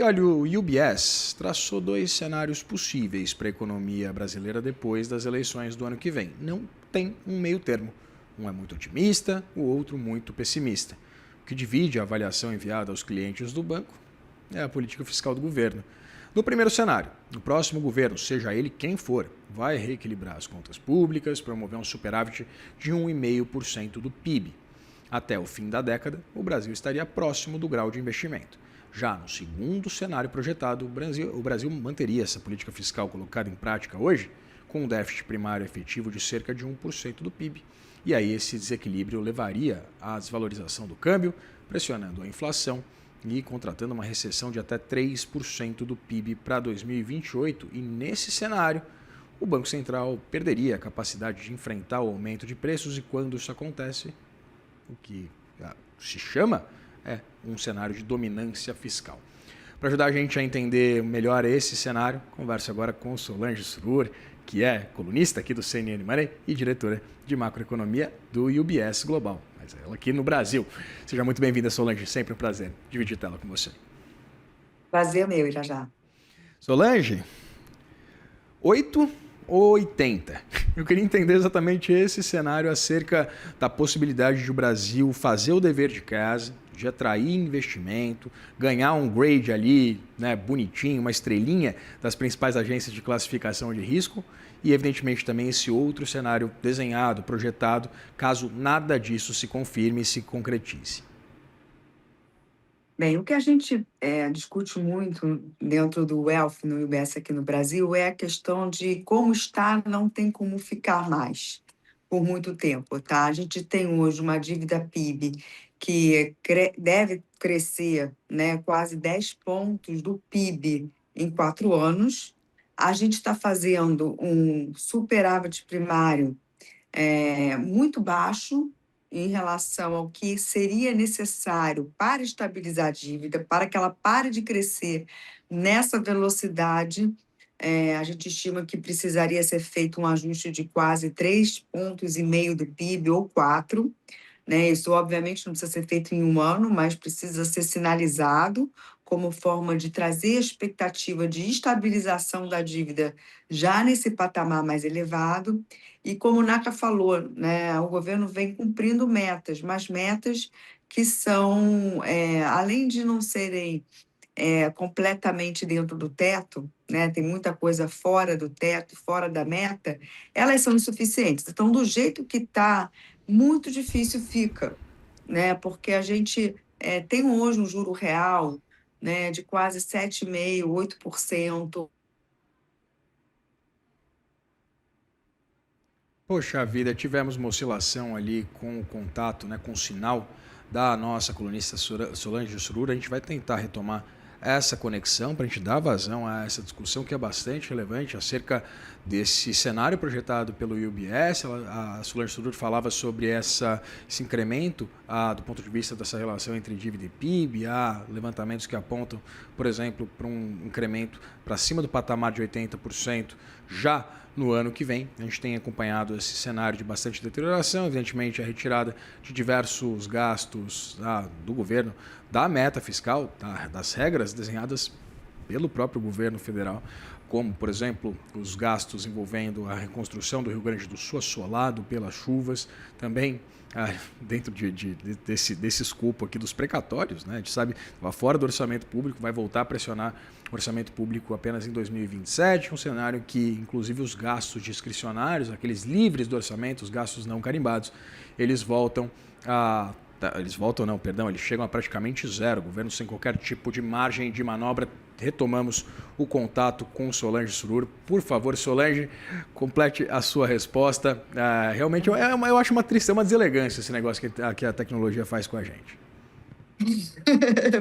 E olha, o UBS traçou dois cenários possíveis para a economia brasileira depois das eleições do ano que vem. Não tem um meio termo. Um é muito otimista, o outro muito pessimista. O que divide a avaliação enviada aos clientes do banco é a política fiscal do governo. No primeiro cenário, o próximo governo, seja ele quem for, vai reequilibrar as contas públicas, promover um superávit de 1,5% do PIB. Até o fim da década, o Brasil estaria próximo do grau de investimento. Já no segundo cenário projetado, o Brasil manteria essa política fiscal colocada em prática hoje, com um déficit primário efetivo de cerca de 1% do PIB. E aí esse desequilíbrio levaria à desvalorização do câmbio, pressionando a inflação e contratando uma recessão de até 3% do PIB para 2028. E nesse cenário, o Banco Central perderia a capacidade de enfrentar o aumento de preços e quando isso acontece, o que se chama é um cenário de dominância fiscal. Para ajudar a gente a entender melhor esse cenário, converso agora com Solange Surur, que é colunista aqui do CNN Money e diretora de macroeconomia do UBS Global, mas ela aqui no Brasil. Seja muito bem-vinda, Solange, sempre um prazer dividir tela com você. Prazer meu, Irajá. Solange, 8 ou 80? Eu queria entender exatamente esse cenário acerca da possibilidade de o Brasil fazer o dever de casa, de atrair investimento, ganhar um grade ali, né, bonitinho, uma estrelinha das principais agências de classificação de risco e, evidentemente, também esse outro cenário desenhado, projetado, caso nada disso se confirme e se concretize. Bem, o que a gente discute muito dentro do Wealth no UBS aqui no Brasil é a questão de como está, não tem como ficar mais por muito tempo, tá? A gente tem hoje uma dívida PIB que deve crescer, né, quase 10 pontos do PIB em 4 anos. A gente está fazendo um superávit primário muito baixo em relação ao que seria necessário para estabilizar a dívida, para que ela pare de crescer nessa velocidade. A gente estima que precisaria ser feito um ajuste de quase 3,5 pontos do PIB ou 4, né? Isso, obviamente, não precisa ser feito em um ano, mas precisa ser sinalizado como forma de trazer a expectativa de estabilização da dívida já nesse patamar mais elevado. E como o Naka falou, né, o governo vem cumprindo metas, mas metas que são, além de não serem completamente dentro do teto, né, tem muita coisa fora do teto, fora da meta, elas são insuficientes. Então, do jeito que está, muito difícil fica, né, porque a gente tem hoje um juro real, né, de quase 7,5%, 8%. Poxa vida, tivemos uma oscilação ali com o contato, né, com o sinal da nossa colunista Solange Surur. A gente vai tentar retomar essa conexão para a gente dar vazão a essa discussão que é bastante relevante acerca desse cenário projetado pelo UBS. A Solange Surur falava sobre esse incremento do ponto de vista dessa relação entre dívida e PIB. Há levantamentos que apontam, por exemplo, para um incremento para cima do patamar de 80% já no ano que vem. A gente tem acompanhado esse cenário de bastante deterioração, evidentemente a retirada de diversos gastos do governo, da meta fiscal, das regras desenhadas pelo próprio governo federal, como, por exemplo, os gastos envolvendo a reconstrução do Rio Grande do Sul assolado pelas chuvas, também dentro desse escopo aqui dos precatórios, né? A gente sabe, lá fora do orçamento público, vai voltar a pressionar o orçamento público apenas em 2027, um cenário que, inclusive, os gastos discricionários, aqueles livres do orçamento, os gastos não carimbados, eles chegam a praticamente zero, o governo sem qualquer tipo de margem de manobra. Retomamos o contato com Solange Surur. Por favor, Solange, complete a sua resposta. Realmente, eu acho uma tristeza, uma deselegância esse negócio que a tecnologia faz com a gente.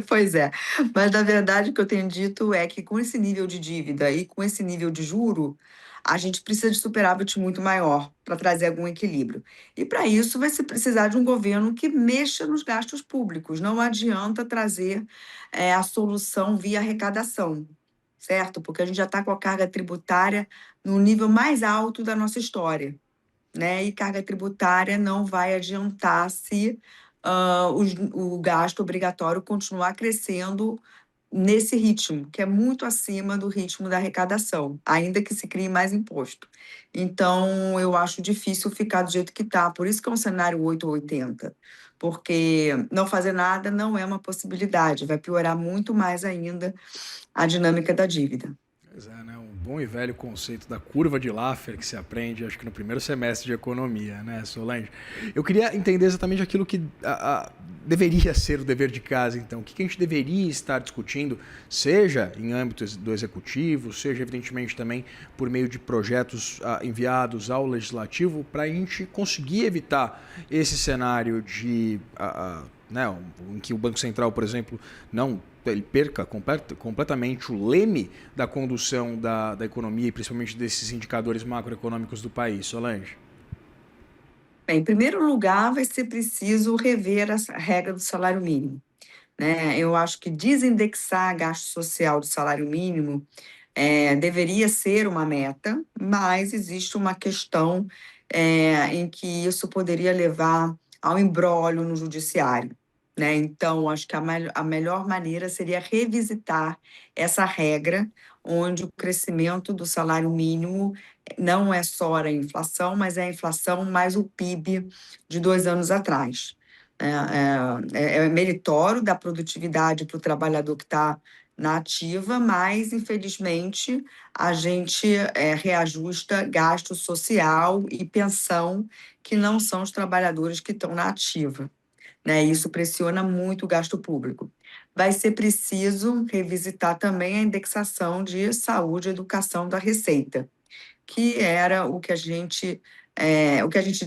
Pois é, mas na verdade o que eu tenho dito é que com esse nível de dívida e com esse nível de juro, a gente precisa de superávit muito maior para trazer algum equilíbrio. E para isso vai se precisar de um governo que mexa nos gastos públicos. Não adianta trazer a solução via arrecadação, certo? Porque a gente já está com a carga tributária no nível mais alto da nossa história, né? E carga tributária não vai adiantar se o gasto obrigatório continuar crescendo nesse ritmo, que é muito acima do ritmo da arrecadação, ainda que se crie mais imposto. Então, eu acho difícil ficar do jeito que está. Por isso que é um cenário 8 ou 80, porque não fazer nada não é uma possibilidade, vai piorar muito mais ainda a dinâmica da dívida. Pois é, né? Um bom e velho conceito da curva de Laffer que se aprende, acho que no primeiro semestre de economia, né, Solange? Eu queria entender exatamente aquilo que deveria ser o dever de casa, então. O que a gente deveria estar discutindo, seja em âmbito do executivo, seja, evidentemente, também por meio de projetos enviados ao legislativo, para a gente conseguir evitar esse cenário de... né, em que o Banco Central, por exemplo, ele perca completamente o leme da condução da economia e principalmente desses indicadores macroeconômicos do país. Solange? Bem, em primeiro lugar, vai ser preciso rever a regra do salário mínimo, né? Eu acho que desindexar gasto social do salário mínimo deveria ser uma meta, mas existe uma questão em que isso poderia levar ao imbróglio no judiciário, né? Então, acho que a melhor maneira seria revisitar essa regra, onde o crescimento do salário mínimo não é só a inflação, mas é a inflação mais o PIB de 2 anos atrás. É meritório da produtividade para o trabalhador que está na ativa, mas, infelizmente, a gente reajusta gasto social e pensão, que não são os trabalhadores que estão na ativa, né? Isso pressiona muito o gasto público. Vai ser preciso revisitar também a indexação de saúde e educação da Receita, que era o que a gente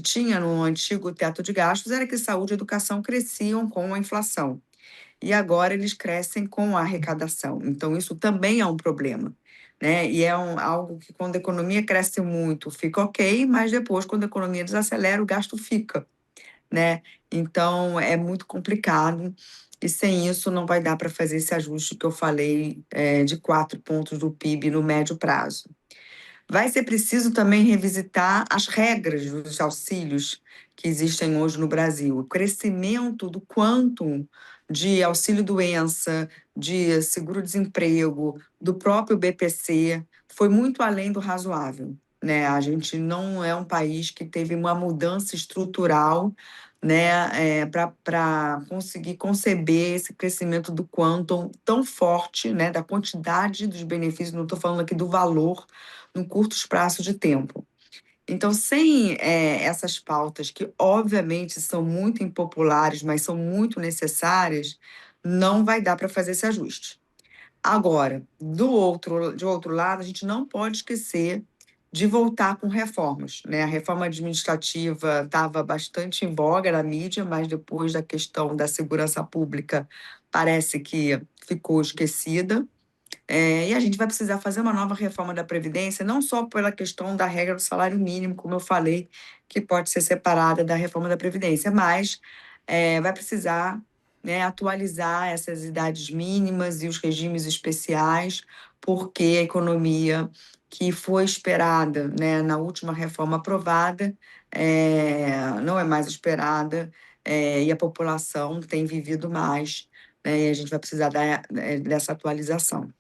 tinha no antigo teto de gastos, era que saúde e educação cresciam com a inflação. E agora eles crescem com a arrecadação. Então, isso também é um problema, né? E é algo que, quando a economia cresce muito, fica ok, mas depois, quando a economia desacelera, o gasto fica, né? Então, é muito complicado. E sem isso, não vai dar para fazer esse ajuste que eu falei, de 4 pontos do PIB no médio prazo. Vai ser preciso também revisitar as regras dos auxílios que existem hoje no Brasil. O crescimento do quantum de auxílio-doença, de seguro-desemprego, do próprio BPC, foi muito além do razoável, né? A gente não é um país que teve uma mudança estrutural, né, para conseguir conceber esse crescimento do quantum tão forte, né, da quantidade dos benefícios, não estou falando aqui do valor, num curto espaço de tempo. Então, sem essas pautas, que obviamente são muito impopulares, mas são muito necessárias, não vai dar para fazer esse ajuste. Agora, de outro lado, a gente não pode esquecer de voltar com reformas, né? A reforma administrativa estava bastante em voga na mídia, mas depois da questão da segurança pública parece que ficou esquecida. E a gente vai precisar fazer uma nova reforma da Previdência, não só pela questão da regra do salário mínimo, como eu falei, que pode ser separada da reforma da Previdência, mas vai precisar, né, atualizar essas idades mínimas e os regimes especiais, porque a economia que foi esperada, né, na última reforma aprovada não é mais esperada, e a população tem vivido mais, né, e a gente vai precisar dessa atualização.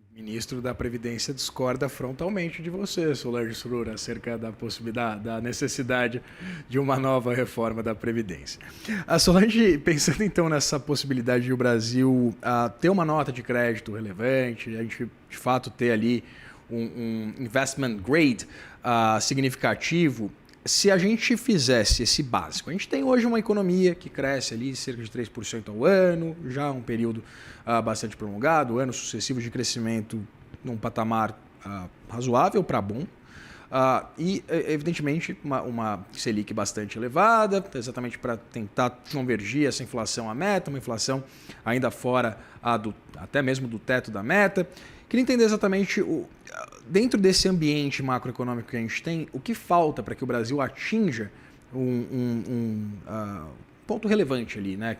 O ministro da Previdência discorda frontalmente de você, Solange Surura, acerca da possibilidade, da necessidade de uma nova reforma da Previdência. A Solange, pensando então nessa possibilidade de o Brasil ter uma nota de crédito relevante, a gente de fato ter ali um investment grade significativo, se a gente fizesse esse básico, a gente tem hoje uma economia que cresce ali cerca de 3% ao ano, já um período bastante prolongado, anos sucessivos de crescimento num patamar razoável para bom, e evidentemente uma Selic bastante elevada, exatamente para tentar convergir essa inflação à meta, uma inflação ainda fora até mesmo do teto da meta. Queria entender exatamente, dentro desse ambiente macroeconômico que a gente tem, o que falta para que o Brasil atinja um ponto relevante ali, né?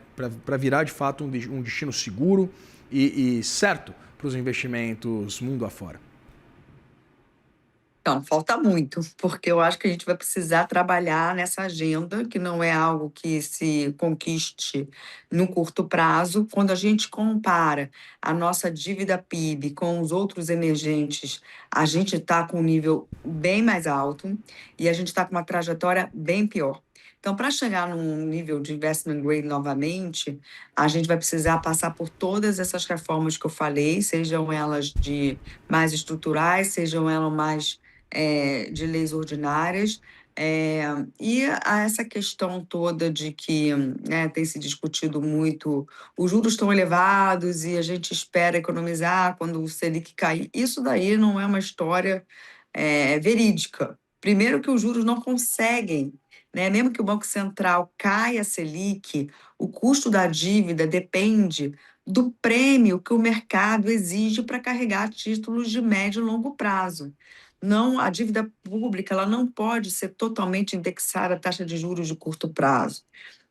Para virar de fato um destino seguro e certo para os investimentos mundo afora. Então, falta muito, porque eu acho que a gente vai precisar trabalhar nessa agenda, que não é algo que se conquiste no curto prazo. Quando a gente compara a nossa dívida PIB com os outros emergentes, a gente está com um nível bem mais alto e a gente está com uma trajetória bem pior. Então, para chegar num nível de investment grade novamente, a gente vai precisar passar por todas essas reformas que eu falei, sejam elas de mais estruturais, sejam elas mais de leis ordinárias. É, e essa questão toda de que, né, tem se discutido muito, os juros estão elevados e a gente espera economizar quando o Selic cair. Isso daí não é uma história verídica. Primeiro que os juros não conseguem, né, mesmo que o Banco Central caia a Selic, o custo da dívida depende do prêmio que o mercado exige para carregar títulos de médio e longo prazo. Não, a dívida pública ela não pode ser totalmente indexada à taxa de juros de curto prazo.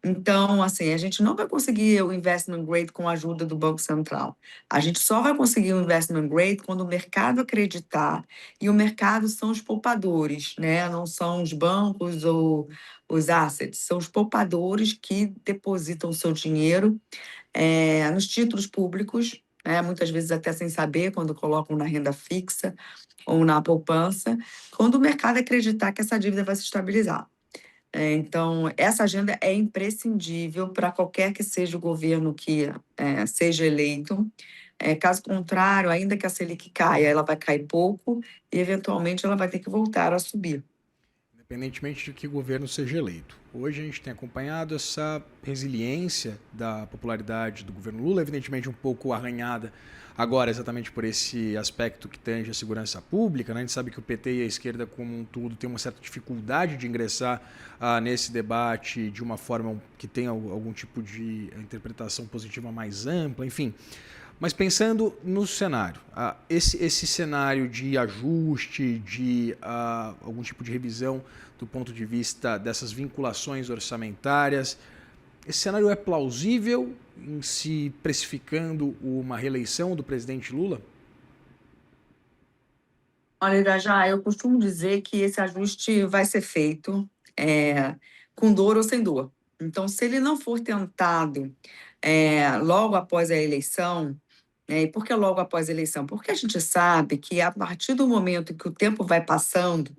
Então, assim, a gente não vai conseguir o investment grade com a ajuda do Banco Central. A gente só vai conseguir o investment grade quando o mercado acreditar, e o mercado são os poupadores, né? Não são os bancos ou os assets, são os poupadores que depositam o seu dinheiro nos títulos públicos, né? Muitas vezes até sem saber, quando colocam na renda fixa ou na poupança, quando o mercado acreditar que essa dívida vai se estabilizar. Então, essa agenda é imprescindível para qualquer que seja o governo que seja eleito. Caso contrário, ainda que a Selic caia, ela vai cair pouco e, eventualmente, ela vai ter que voltar a subir. Independentemente de que governo seja eleito. Hoje a gente tem acompanhado essa resiliência da popularidade do governo Lula, evidentemente um pouco arranhada agora exatamente por esse aspecto que tange a segurança pública, né? A gente sabe que o PT e a esquerda como um todo tem uma certa dificuldade de ingressar nesse debate de uma forma que tenha algum tipo de interpretação positiva mais ampla, enfim. Mas pensando no cenário, esse cenário de ajuste, de algum tipo de revisão do ponto de vista dessas vinculações orçamentárias, esse cenário é plausível em se precificando uma reeleição do presidente Lula? Olha, Irajá, eu costumo dizer que esse ajuste vai ser feito com dor ou sem dor. Então, se ele não for tentado logo após a eleição, e por que logo após a eleição? Porque a gente sabe que a partir do momento que o tempo vai passando,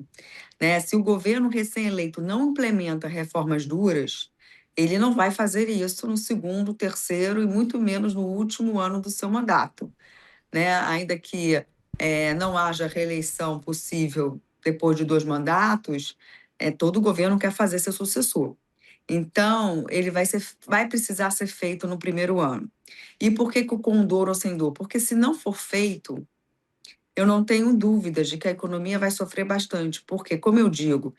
né, se o governo recém-eleito não implementa reformas duras, ele não vai fazer isso no segundo, terceiro e muito menos no último ano do seu mandato, né? Ainda que não haja reeleição possível depois de 2 mandatos, todo governo quer fazer seu sucessor. Então, ele vai precisar ser feito no primeiro ano. E por que com dor ou sem dor? Porque se não for feito, eu não tenho dúvidas de que a economia vai sofrer bastante, porque, como eu digo,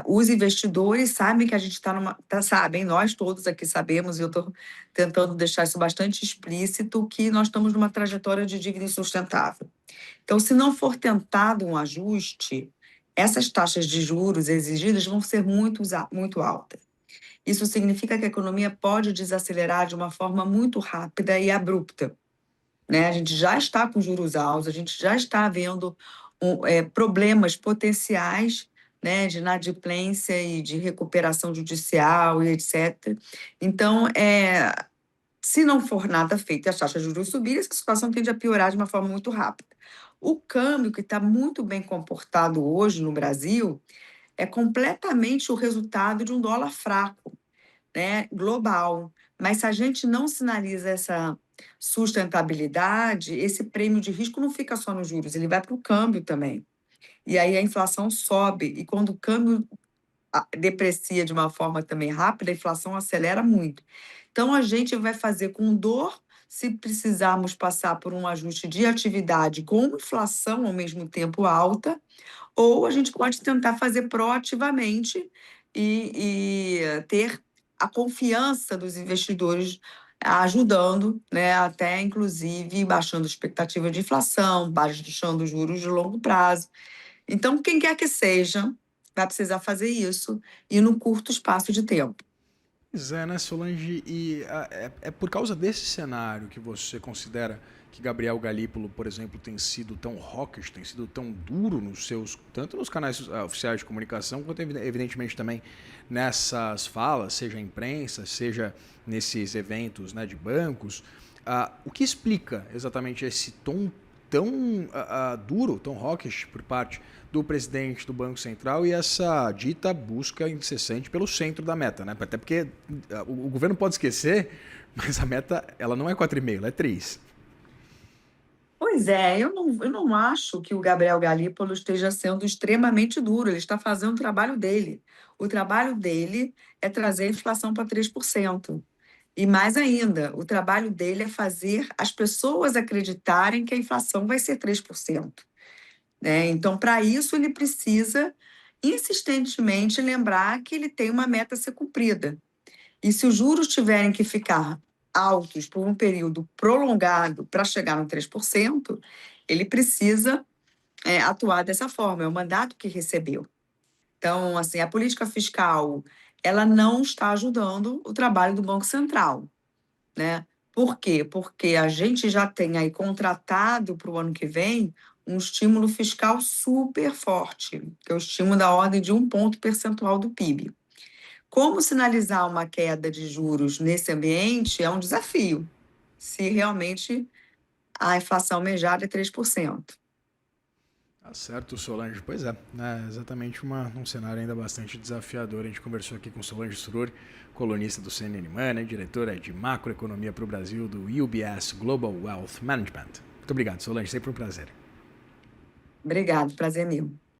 os investidores sabem que a gente está sabem, nós todos aqui sabemos, e eu estou tentando deixar isso bastante explícito, que nós estamos numa trajetória de dívida insustentável. Então, se não for tentado um ajuste, essas taxas de juros exigidas vão ser muito altas. Isso significa que a economia pode desacelerar de uma forma muito rápida e abrupta, né? A gente já está com juros altos, a gente já está vendo problemas potenciais, né, de inadimplência e de recuperação judicial e etc. Então, se não for nada feito e as taxas de juros subirem, essa situação tende a piorar de uma forma muito rápida. O câmbio, que está muito bem comportado hoje no Brasil, é completamente o resultado de um dólar fraco, né, global. Mas se a gente não sinaliza essa sustentabilidade, esse prêmio de risco não fica só nos juros, ele vai para o câmbio também. E aí a inflação sobe, e quando o câmbio deprecia de uma forma também rápida, a inflação acelera muito. Então, a gente vai fazer com dor se precisarmos passar por um ajuste de atividade com inflação ao mesmo tempo alta, ou a gente pode tentar fazer proativamente e ter a confiança dos investidores ajudando, né, até inclusive baixando a expectativa de inflação, baixando os juros de longo prazo. Então, quem quer que seja, vai precisar fazer isso e no curto espaço de tempo. Pois é, né, Solange? E é por causa desse cenário que você considera que Gabriel Galípolo, por exemplo, tem sido tão hawkish, tem sido tão duro tanto nos canais oficiais de comunicação, quanto evidentemente também nessas falas, seja a imprensa, seja nesses eventos, né, de bancos. O que explica exatamente esse tom tão duro, tão hawkish por parte do presidente do Banco Central e essa dita busca incessante pelo centro da meta, né? Até porque o governo pode esquecer, mas a meta ela não é 4,5, ela é 3. Pois é, eu não acho que o Gabriel Galípolo esteja sendo extremamente duro, ele está fazendo o trabalho dele. O trabalho dele é trazer a inflação para 3%. E mais ainda, o trabalho dele é fazer as pessoas acreditarem que a inflação vai ser 3%. Né? Então, para isso, ele precisa insistentemente lembrar que ele tem uma meta a ser cumprida. E se os juros tiverem que ficar altos por um período prolongado para chegar no 3%, ele precisa atuar dessa forma, é o mandato que recebeu. Então, assim, a política fiscal, ela não está ajudando o trabalho do Banco Central, né? Por quê? Porque a gente já tem aí contratado para o ano que vem um estímulo fiscal super forte, que é o estímulo da ordem de 1 ponto percentual do PIB. Como sinalizar uma queda de juros nesse ambiente é um desafio, se realmente a inflação almejada é 3%. Tá certo, Solange. Pois é, exatamente um cenário ainda bastante desafiador. A gente conversou aqui com Solange Surur, colunista do CNN Money, diretora de macroeconomia para o Brasil do UBS Global Wealth Management. Muito obrigado, Solange. Sempre um prazer. Obrigado, prazer é meu.